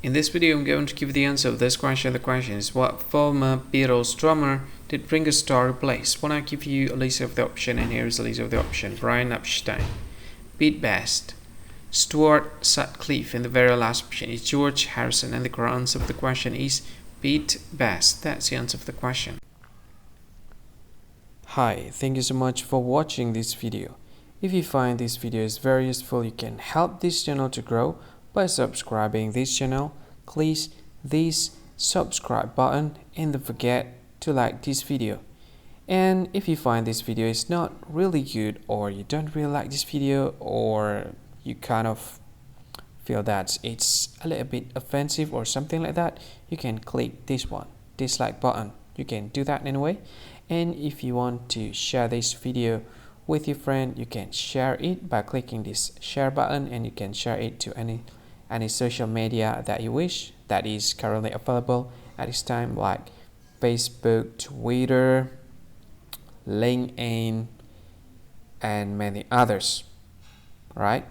In this video, I'm going to give the answer of this question. The question is, what former Beatles drummer did Ringo Starr replace? When I give you a list of the option, and here is a list of the option: Brian Epstein, Pete Best, Stuart Sutcliffe, and the very last option is George Harrison. And the correct answer of the question is Pete Best. That's the answer of the question. Hi, thank you so much for watching this video. If you find this video is very useful, you can help this channel to grow by subscribing this channel. Click this subscribe button and don't forget to like this video. And if you find this video is not really good, or you don't really like this video, or you kind of feel that it's a little bit offensive or something like that, you can click this one, dislike button. You can do that anyway. And if you want to share this video with your friend, you can share it by clicking this share button, and you can share it to any social media that you wish that is currently available at this time, like Facebook, Twitter, LinkedIn, and many others, right?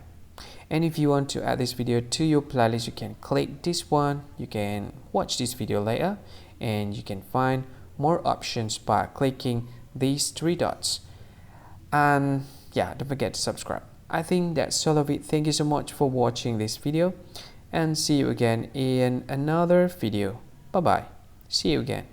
And if you want to add this video to your playlist, you can click this one. You can watch this video later, and you can find more options by clicking these three dots. And yeah, don't forget to subscribe. I think that's all of it. Thank you so much for watching this video, and see you again in another video. Bye bye. See you again.